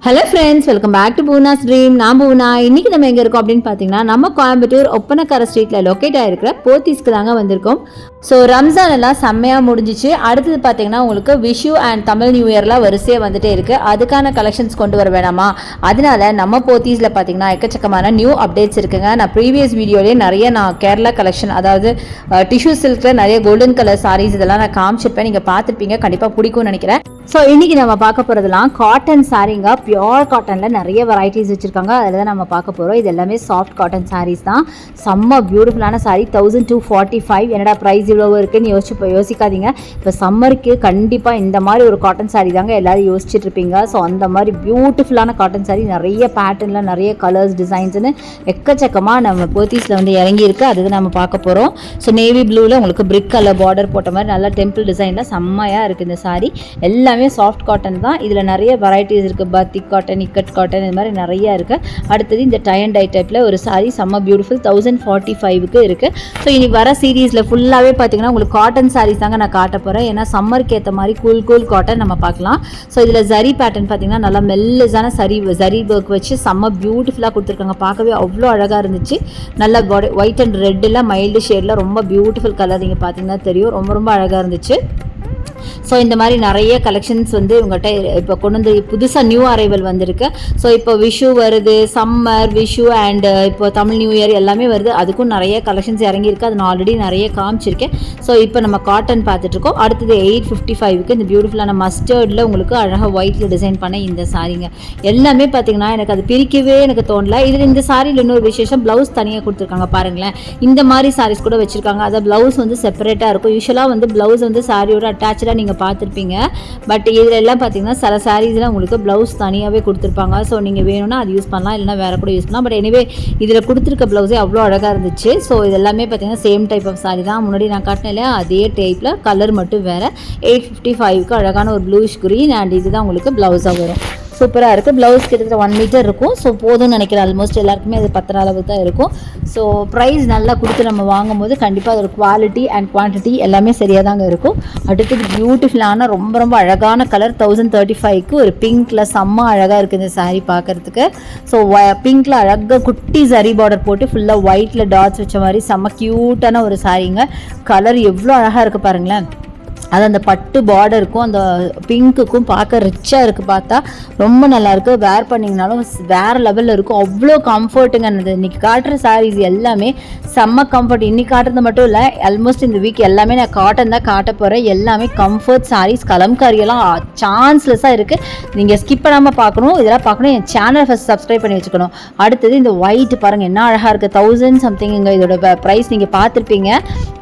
Hello friends, welcome back to Poona's dream. நான் பூனா. இன்றைக்கி நம்ம எங்கே இருக்கோம் அப்படின்னு பார்த்தீங்கன்னா, நம்ம கோயம்புத்தூர் ஒப்பனக்கார ஸ்ட்ரீட்டில் லொக்கேட் ஆகிருக்கிற போத்தீஸ்க்கு தாங்க வந்திருக்கோம். ஸோ ரம்ஜான் எல்லாம் செம்மையாக முடிஞ்சிச்சு. அடுத்தது பார்த்தீங்கன்னா உங்களுக்கு விஷு அண்ட் தமிழ் நியூ இயர்லாம் வரிசையாக வந்துட்டே இருக்குது. அதுக்கான கலெக்ஷன்ஸ் கொண்டு வர வேணாமா? அதனால நம்ம போத்தீஸில் பார்த்தீங்கன்னா எக்கச்சக்கமான நியூ அப்டேட்ஸ் இருக்குங்க. நான் ப்ரீவியஸ் வீடியோலேயே நிறைய கேரளா கலெக்ஷன், அதாவது டிஷ்யூ சில்கில் நிறைய கோல்டன் கலர் சாரீஸ் இதெல்லாம் நான் காமிச்சிருப்பேன். நீங்கள் பார்த்துருப்பீங்க, கண்டிப்பாக பிடிக்கும்னு நினைக்கிறேன். ஸோ இன்றைக்கி நம்ம பார்க்க போகிறதுலாம் காட்டன் சாரீங்க. பியோர் காட்டனில் நிறைய வெரைட்டிஸ் வச்சுருக்காங்க. அதில் தான் நம்ம பார்க்க போகிறோம். இது எல்லாமே சாஃப்ட் காட்டன் சாரீஸ் தான். செம்ம பியூட்டிஃபுல்லான சாரீ. 1245. என்னடா ப்ரைஸ் இவ்வளோ இருக்குன்னு யோசிக்காதீங்க. இப்போ சம்மருக்கு கண்டிப்பாக இந்த மாதிரி ஒரு காட்டன் சாரீ தாங்க எல்லோரும் யோசிச்சுட்டு இருப்பீங்க. ஸோ அந்த மாதிரி பியூட்டிஃபுல்லான காட்டன் சாரீ, நிறைய பேட்டர்னில் நிறைய கலர்ஸ் டிசைன்ஸ்னு எக்கச்சக்கமாக நம்ம போத்தீஸில் வந்து இறங்கியிருக்கு. அதுதான் நம்ம பார்க்க போகிறோம். ஸோ நேவி ப்ளூவில் உங்களுக்கு பிரிக் கலர் பார்டர் போட்ட மாதிரி நல்லா டெம்பிள் டிசைனில் செம்மையாக இருக்குது இந்த சாரீ. எல்லாமே சாஃப்ட் காட்டன் தான். இதில் நிறைய வெரைட்டிஸ் இருக்குது. பாத்திக் காட்டன், இக்கட் காட்டன், இது மாதிரி நிறையா இருக்குது. அடுத்தது இந்த டை அண்ட் டை டைப்பில் ஒரு சாரீ செம்ம பியூட்டிஃபுல் 1045க்கு இருக்குது. ஸோ இனி வர சீரீஸில் ஃபுல்லாகவே பார்த்தீங்கன்னா உங்களுக்கு காட்டன் சாரீஸ் தாங்க நான் காட்ட போகிறேன். ஏன்னா சம்மருக்கு ஏற்ற மாதிரி கூல் காட்டன் நம்ம பார்க்கலாம். ஸோ இதில் ஜரி பேட்டர்ன் பார்த்தீங்கன்னா நல்லா மெல்லஸான ஜரி ஒர்க் வச்சு செம்ம பியூட்டிஃபுல்லாக கொடுத்துருக்காங்க. பார்க்கவே அவ்வளோ அழகாக இருந்துச்சு. நல்ல ஒயிட் அண்ட் ரெட்டில் மைல்டு ஷேடில் ரொம்ப பியூட்டிஃபுல் கலர். நீங்கள் பார்த்தீங்கன்னா தெரியும், ரொம்ப ரொம்ப அழகாக இருந்துச்சு. ஸோ இந்த மாதிரி நிறைய கலெக்ஷன்ஸ் வந்து இவங்ககிட்ட இப்போ கொண்டு வந்து புதுசாக நியூ அரைவல் வந்திருக்கு. ஸோ இப்போ விஷு வருது, சம்மர், விஷு அண்ட் இப்போ தமிழ் நியூ இயர் எல்லாமே வருது. அதுக்கும் நிறைய கலெக்ஷன்ஸ் இறங்கியிருக்கு. அது நான் ஆல்ரெடி நிறைய காமிச்சிருக்கேன். ஸோ இப்போ நம்ம காட்டன் பார்த்துட்ருக்கோம். அடுத்தது 855க்கு இந்த பியூட்டிஃபுல்லான மஸ்டர்டில் உங்களுக்கு அழகாக ஒயிட்டில் டிசைன் பண்ண இந்த சாரீங்க. எல்லாமே பார்த்தீங்கன்னா எனக்கு அது பிரிக்கவே எனக்கு தோணல. இதில் இந்த சாரியில் இன்னொரு விசேஷம், ப்ளவுஸ் தனியாக கொடுத்துருக்காங்க பாருங்களேன். இந்த மாதிரி சாரீஸ் கூட வச்சுருக்காங்க. அதை ப்ளவுஸ் வந்து செப்பரேட்டாக இருக்கும். யூஸ்வலாக வந்து ப்ளவுஸ் வந்து சாரியோட அட்டாச்சாக நீங்கள் பார்த்துருப்பீங்க. பட் இதில் எல்லாம் பார்த்தீங்கன்னா சில சாரீஸில் உங்களுக்கு ப்ளவுஸ் தனியாகவே கொடுத்துருப்பாங்க. ஸோ நீங்கள் வேணும்னா அது யூஸ் பண்ணலாம், இல்லைனா வேறு கூட யூஸ் பண்ணலாம். பட் எனிவே இதில் கொடுத்துருக்க ப்ளவுஸே அவ்வளோ அழகாக இருந்துச்சு. ஸோ இது எல்லாமே பார்த்தீங்கன்னா சேம் டைப் ஆஃப் சாரீ தான். முன்னாடி நான் காட்டினேன் இல்லையா, அதே டைப்பில் கலர் மட்டும் வேறு. 855க்கு அழகான ஒரு ப்ளூஷ் க்ரீன் அண்ட் இதுதான் உங்களுக்கு ப்ளவுஸாக வரும். சூப்பராக இருக்குது. ப்ளவுஸ் கிட்டத்தட்ட 1 மீட்டர் இருக்கும். ஸோ போதும்னு நினைக்கிறேன். ஆல்மோஸ்ட் எல்லாருக்குமே அது பத்துற அளவு தான் இருக்கும். ஸோ ப்ரைஸ் நல்லா கொடுத்து நம்ம வாங்கும் போது கண்டிப்பாக அதோட குவாலிட்டி அண்ட் குவான்டிட்டி எல்லாமே சரியாக தாங்க இருக்கும். அடுத்தது பியூட்டிஃபுல்லான ரொம்ப ரொம்ப அழகான கலர் 1035க்கு ஒரு பிங்க்கில் செம்ம அழகாக இருக்குது இந்த சாரீ பார்க்குறதுக்கு. ஸோ பிங்க்கில் அழகாக குட்டி சரி பார்டர் போட்டு ஃபுல்லாக ஒயிட்டில் டாட்ஸ் வச்ச மாதிரி செம்ம க்யூட்டான ஒரு சாரீங்க. கலர் எவ்வளோ அழகாக இருக்குது பாருங்களேன். அது அந்த பட்டு பார்டருக்கும் அந்த பிங்க்குக்கும் பார்க்க ரிச்சாக இருக்குது. பார்த்தா ரொம்ப நல்லாயிருக்கு. வேர் பண்ணிங்கனாலும் வேறு லெவலில் இருக்கும். அவ்வளோ கம்ஃபர்ட்டுங்க. இன்றைக்கி காட்டுற சாரீஸ் எல்லாமே செம்ம கம்ஃபர்ட். இன்றைக்கி காட்டுறது மட்டும் இல்லை, ஆல்மோஸ்ட் இந்த வீக் எல்லாமே நான் காட்டன் தான் காட்ட போகிறேன். எல்லாமே கம்ஃபர்ட் சாரீஸ். கலம்காரியெல்லாம் சான்ஸ்லெஸ்ஸாக இருக்குது. நீங்கள் ஸ்கிப் பண்ணாமல் பார்க்கணும். இதெல்லாம் பார்க்கணும். என் சேனலை ஃபஸ்ட் சப்ஸ்கிரைப் பண்ணி வச்சுக்கணும். அடுத்தது இந்த ஒயிட் பாருங்கள், என்ன அழகாக இருக்குது. 1000 சம்திங்குங்க இதோட ப்ரைஸ். நீங்கள் பார்த்துருப்பீங்க.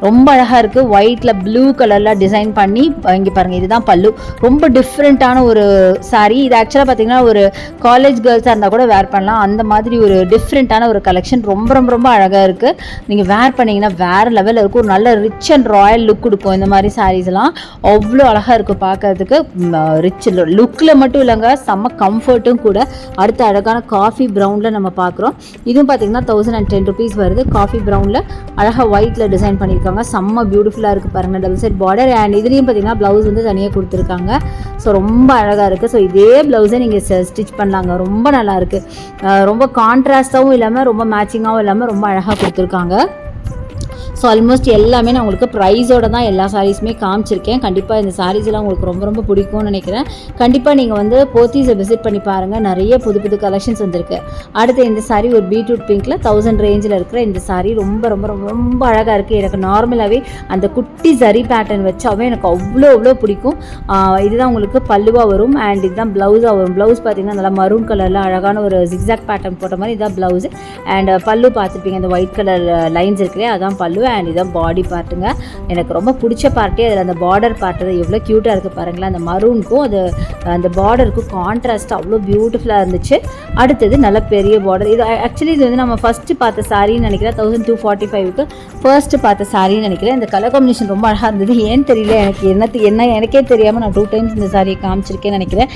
ரொம்ப அழகாக இருக்குது. ஒயிட்டில் ப்ளூ கலரில் டிசைன் பண்ணி இங்கே பாருங்கள். இதுதான் பல்லு. ரொம்ப டிஃப்ரெண்ட்டான ஒரு சாரீ. இது ஆக்சுவலாக பார்த்தீங்கன்னா ஒரு காலேஜ் கேர்ள்ஸாக இருந்தால் கூட வேர் பண்ணலாம். அந்த மாதிரி ஒரு டிஃப்ரெண்ட்டான ஒரு கலெக்ஷன். ரொம்ப ரொம்ப ரொம்ப அழகாக இருக்குது. நீங்கள் வேர் பண்ணிங்கன்னா வேறு லெவலில் இருக்கும். ஒரு நல்ல ரிச் அண்ட் ராயல் லுக் கொடுக்கும். இந்த மாதிரி சாரீஸ்லாம் அவ்வளோ அழகாக இருக்கும் பார்க்கறதுக்கு. ரிச் லுக்கில் மட்டும் இல்லைங்க, செம்ம கம்ஃபர்ட்டும் கூட. அடுத்த அழகான காஃபி ப்ரௌனில் நம்ம பார்க்குறோம். இதுவும் பார்த்தீங்கன்னா 1010 ருபீஸ் வருது. காஃபி ப்ரௌனில் அழகாக ஒயிட்டில் டிசைன் பண்ணியிருக்காங்க. செம்ம பியூட்டிஃபுல்லாக இருக்குது பாருங்கள். டபுள் சைட் பார்டர் அண்ட் இதுலேயும் பார்த்தீங்கன்னா ப்ளவுஸ் வந்து தனியாக கொடுத்துருக்காங்க. ஸோ ரொம்ப அழகாக இருக்குது. ஸோ இதே ப்ளவுஸை நீங்கள் ஸ்டிச் பண்ணலாங்க. ரொம்ப நல்லாயிருக்கு. ரொம்ப கான்ட்ராஸ்டாகவும் இல்லாமல் ரொம்ப மேட்சிங்காகவும் இல்லாமல் ரொம்ப அழகாக கொடுத்துருக்காங்க. ஸோ ஆல்மோஸ்ட் எல்லாமே நான் உங்களுக்கு ப்ரைஸோடு தான் எல்லா சாரீஸுமே காமிச்சிருக்கேன். கண்டிப்பாக இந்த சாரீஸ்லாம் உங்களுக்கு ரொம்ப ரொம்ப பிடிக்கும்னு நினைக்கிறேன். கண்டிப்பாக நீங்கள் வந்து போத்தீஸை விசிட் பண்ணி பாருங்கள். நிறைய புது புது கலெக்ஷன்ஸ் வந்திருக்கு. அடுத்து இந்த சாரீ ஒரு பீட்ரூட் பிங்க்கில் 1000 ரேஞ்சில் இருக்கிற இந்த சாரீ ரொம்ப ரொம்ப ரொம்ப ரொம்ப அழகாக இருக்குது. எனக்கு நார்மலாகவே அந்த குட்டி சரி பேட்டர்ன் வச்சாவே எனக்கு அவ்வளோ பிடிக்கும். இதுதான் உங்களுக்கு பல்லுவாக வரும் அண்ட் இதுதான் ப்ளவுஸாக வரும். ப்ளவுஸ் பார்த்தீங்கன்னா நல்லா மரூன் கலரில் அழகான ஒரு ஜிக்ஸாக் பேட்டர்ன் போட்ட மாதிரி இதுதான் ப்ளவுஸு. அண்ட் பல்லு பார்த்துருப்பீங்க, அந்த ஒயிட் கலர் லைன்ஸ் இருக்கிறே அதான் பல்லு. அண்ட் இதான் பாடி பார்ட்டுங்க. எனக்கு ரொம்ப பிடிச்ச பார்ட்டே அதில் அந்த பார்டர் பார்ட்டு எவ்வளோ க்யூட்டாக இருக்குது பாருங்களேன். அந்த மரூனுக்கும் அது அந்த பார்டருக்கும் கான்ட்ராஸ்ட் அவ்வளோ பியூட்டிஃபுல்லாக இருந்துச்சு. அடுத்தது நல்ல பெரிய பார்டர். இது ஆக்சுவலி இது வந்து நம்ம ஃபஸ்ட்டு பார்த்த சாரின்னு நினைக்கிறேன். 1245க்கு ஃபர்ஸ்ட்டு பார்த்த சாரின்னு நினைக்கிறேன். இந்த கலர் காம்பினேஷன் ரொம்ப அழகாக இருந்தது. ஏன்னு தெரியல, எனக்கு என்ன எனக்கே தெரியாமல் நான் 2 டைம்ஸ் இந்த சாரியை காமிச்சிருக்கேன்னு நினைக்கிறேன்.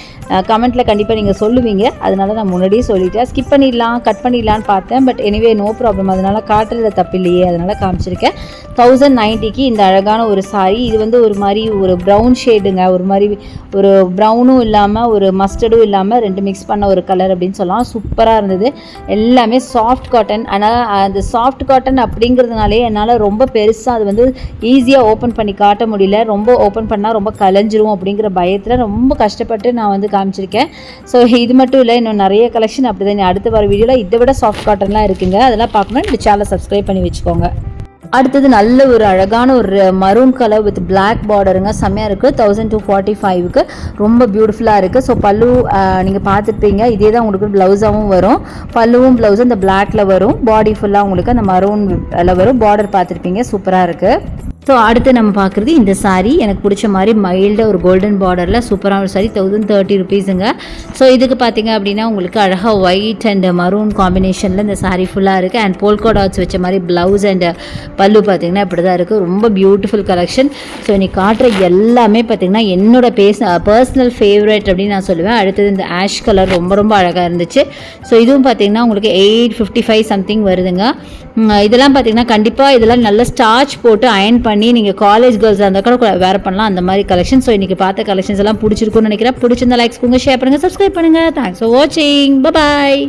கமெண்ட்டில் கண்டிப்பாக நீங்கள் சொல்லுவீங்க. அதனால நான் முன்னாடியே சொல்லிட்டேன். ஸ்கிப் பண்ணிடலாம், கட் பண்ணிடலான்னு பார்த்தேன். But anyway no problem. அதனால் காட்டுறத தப்பு இல்லையே, அதனால் காமிச்சிருக்கேன். காமிச்சிருக்கேன். 1090க்கு இந்த அழகான ஒரு saree. இது வந்து ஒரு மாதிரி ஒரு ப்ரௌன் ஷேடுங்க, ஒரு மாதிரி ஒரு ப்ரௌனும் இல்லாமல் ஒரு மஸ்டர்டும் இல்லாமல் ரெண்டு மிக்ஸ் பண்ண ஒரு கலர் அப்படின்னு சொல்லலாம். சூப்பராக இருந்தது. எல்லாமே சாஃப்ட் காட்டன். ஆனால் அந்த சாஃப்ட் காட்டன் அப்படிங்கிறதுனாலே என்னால் ரொம்ப பெருசாக அது வந்து ஈஸியாக ஓப்பன் பண்ணி காட்ட முடியல. ரொம்ப ஓப்பன் பண்ணால் ரொம்ப கலைஞ்சிரும் அப்படிங்கிற பயத்தில் ரொம்ப கஷ்டப்பட்டு நான் வந்து காமிச்சிருக்கேன். ஸோ இது மட்டும் இல்லை, இன்னும் நிறைய கலெக்ஷன் அப்படி தான் அடுத்த வர வீடியோவில் இதை விட சாஃப்ட் காட்டன்லாம் இருக்குங்க. அதெல்லாம் பார்க்கணும், இந்த சேனலை சப்ஸ்கிரைப் பண்ணி வச்சுக்கோங்க. அடுத்தது நல்ல ஒரு அழகான ஒரு மரூன் கலர் வித் பிளாக் பார்டருங்க, செம்மையாக இருக்குது. 1245க்கு ரொம்ப பியூட்டிஃபுல்லாக இருக்குது. ஸோ பல்லு நீங்கள் பார்த்துருப்பீங்க, இதே தான் உங்களுக்கு ப்ளவுஸாகவும் வரும். பல்லுவும் ப்ளவுஸும் இந்த பிளாக்ல வரும். பாடி ஃபுல்லாக உங்களுக்கு அந்த மரூன்ல வரும். பார்டர் பார்த்துருப்பீங்க, சூப்பராக இருக்குது. ஸோ அடுத்து நம்ம பார்க்குறது இந்த saree. எனக்கு பிடிச்ச மாதிரி மைல்டாக ஒரு கோல்டன் பார்டரில் சூப்பரான ஒரு saree. 1030 ருபீஸுங்க. ஸோ இதுக்கு பார்த்தீங்க அப்படின்னா உங்களுக்கு அழகாக ஒயிட் அண்ட் மரூன் காம்பினேஷனில் இந்த saree ஃபுல்லாக இருக்குது. அண்ட் போல்கா டாட்ஸ் வச்ச மாதிரி ப்ளவுஸ் அண்ட் பல்லு பார்த்தீங்கன்னா இப்படி தான் இருக்குது. ரொம்ப பியூட்டிஃபுல் கலெக்ஷன். ஸோ இன்னைக்கு காட்டுற எல்லாமே பார்த்தீங்கன்னா என்னோட பர்சனல் ஃபேவரட் அப்படின்னு நான் சொல்லுவேன். அடுத்தது இந்த ஆஷ் கலர் ரொம்ப ரொம்ப அழகாக இருந்துச்சு. ஸோ இதுவும் பார்த்தீங்கன்னா உங்களுக்கு 855 சம்திங் வருதுங்க. இதெல்லாம் பார்த்தீங்கன்னா கண்டிப்பாக இதெல்லாம் நல்ல ஸ்டார்ச் போட்டு அயன் பண்ணி நீங்கள் காலேஜ் கேர்ள்ஸ் இருந்தால் கூட வேர் பண்ணலாம், அந்த மாதிரி கலெக்ஷன். ஸோ இன்றைக்கி பார்த்த கலெக்ஷன்ஸ் எல்லாம் பிடிச்சிருக்குன்னு நினைக்கிறேன். பிடிச்சிருந்தா லைக்ஸ் கொடுங்க, ஷேர் பண்ணுங்கள், சப்ஸ்கிரைப் பண்ணுங்கள். தேங்க்ஸ் ஃபார் வாட்சிங். பாய்.